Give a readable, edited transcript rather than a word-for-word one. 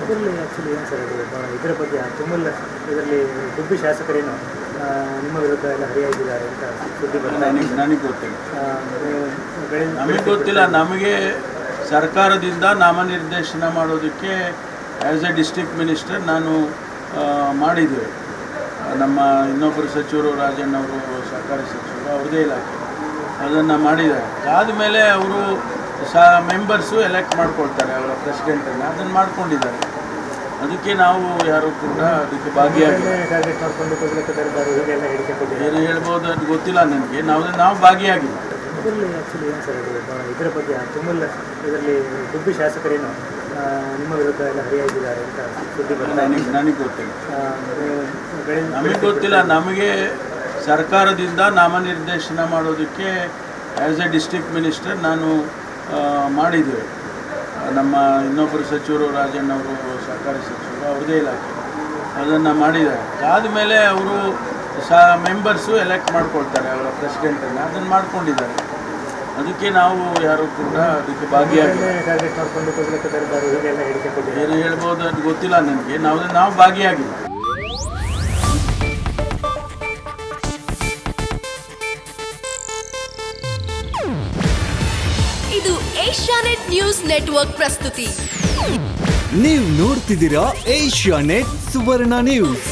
ಇದರಲ್ಲಿ ಆ್ಯಕ್ಚುಲಿ ಏನು ಸರ್ ಅದು ಇದರ ಬಗ್ಗೆ ತುಮೂಲ್ ಇದರಲ್ಲಿ ಗುಬ್ಬಿ ಶಾಸಕರೇನು ನಿಮ್ಮ ವಿರುದ್ಧ ಎಲ್ಲ ಹರಿಯಾಗಿದ್ದಾರೆ ಅಂತ ಸುದ್ದಿ ನನಗೆ ಗೊತ್ತಿಲ್ಲ. ನಮಗೆ ಬೆಳೆ ಗೊತ್ತಿಲ್ಲ. ನಮಗೆ ಸರ್ಕಾರದಿಂದ ನಾಮನಿರ್ದೇಶನ ಮಾಡೋದಕ್ಕೆ ಆ್ಯಸ್ ಎ ಡಿಸ್ಟ್ರಿಕ್ಟ್ ಮಿನಿಸ್ಟರ್ ನಾನು ಮಾಡಿದ್ದೇವೆ. ನಮ್ಮ ಇನ್ನೊಬ್ಬರು ಸಚಿವರು ರಾಜಣ್ಣವರು ಸಹಕಾರಿ ಸಚಿವರು ಅವ್ರದ್ದೇ ಇಲಾಖೆ ಅದನ್ನು ಮಾಡಿದ್ದಾರೆ. ಆದಮೇಲೆ ಅವರು ಮೆಂಬರ್ಸು ಎಲೆಕ್ಟ್ ಮಾಡ್ಕೊಳ್ತಾರೆ ಅವರ ಪ್ರೆಸಿಡೆಂಟನ್ನು, ಅದನ್ನು ಮಾಡ್ಕೊಂಡಿದ್ದಾರೆ. ಅದಕ್ಕೆ ನಾವು ಯಾರು ಕೂಡ ಅದಕ್ಕೆ ಭಾಗಿಯಾಗಿಲ್ಲ. ಟಾರ್ಗೆಟ್ ಮಾಡಿಕೊಂಡು ತಗೊಳ್ಳೋದಾರು ಹೀಗೆಲ್ಲ ಹೇಳಿಕೆ ಕೊಟ್ಟಿದ್ದಾರೆ. ಏನು ಹೇಳ್ಬೋದು ಅದು ಗೊತ್ತಿಲ್ಲ ನನಗೆ. ನಾವು ಭಾಗಿಯಾಗಿಲ್ಲ. ಇದರಲ್ಲಿ ಆ್ಯಕ್ಚುಲಿ ಏನು ಸರ್ ಅದು ಇದರ ಬಗ್ಗೆ ತುಮೂಲ್ ಇದರಲ್ಲಿ ಗುಬ್ಬಿ ಶಾಸಕರೇನು ನಿಮ್ಮ ವಿರುದ್ಧ ಎಲ್ಲ ಹರಿಯಾಗಿದ್ದಾರೆ ಅಂತ ಸುದ್ದಿ ನನಗೆ ಗೊತ್ತಿಲ್ಲ. ಬೆಳೆ ನಮಗೆ ಗೊತ್ತಿಲ್ಲ. ನಮಗೆ ಸರ್ಕಾರದಿಂದ ನಾಮನಿರ್ದೇಶನ ಮಾಡೋದಕ್ಕೆ ಆ್ಯಸ್ ಎ ಡಿಸ್ಟ್ರಿಕ್ಟ್ ಮಿನಿಸ್ಟರ್ ನಾನು ಮಾಡಿದ್ದೇವೆ. ನಮ್ಮ ಇನ್ನೊಬ್ಬರು ಸಚಿವರು ರಾಜಣ್ಣವರು ಸಹಕಾರಿ ಸಚಿವರು ಅವ್ರದ್ದೇ ಇಲಾಖೆ ಅದನ್ನು ಮಾಡಿದ್ದಾರೆ. ಆದಮೇಲೆ ಅವರು ಮೆಂಬರ್ಸು ಎಲೆಕ್ಟ್ ಮಾಡ್ಕೊಳ್ತಾರೆ ಅವರ ಪ್ರೆಸಿಡೆಂಟನ್ನು, ಅದನ್ನು ಮಾಡ್ಕೊಂಡಿದ್ದಾರೆ. ಅದಕ್ಕೆ ನಾವು ಯಾರು ಕೂಡ ಅದಕ್ಕೆ ಭಾಗಿಯಾಗಿಲ್ಲ. ಟಾರ್ಗೆಟ್ ಮಾಡಿಕೊಂಡು ತಗೊಳ್ಳೋದಾರು ಹೀಗೆಲ್ಲ ಹೇಳಿಕೆ ಕೊಟ್ಟಿದ್ದಾರೆ. ಏನು ಹೇಳ್ಬೋದು ಅದು ಗೊತ್ತಿಲ್ಲ ನನಗೆ. ನಾವು ಭಾಗಿಯಾಗಿಲ್ಲ. ಇದು ಏಷ್ಯಾನೆಟ್ ನ್ಯೂಸ್ ನೆಟ್ವರ್ಕ್ ಪ್ರಸ್ತುತಿ. ನೀವು ನೋಡ್ತಿದ್ದೀರಾ ಏಷ್ಯಾನೆಟ್ ಸುವರ್ಣ ನ್ಯೂಸ್.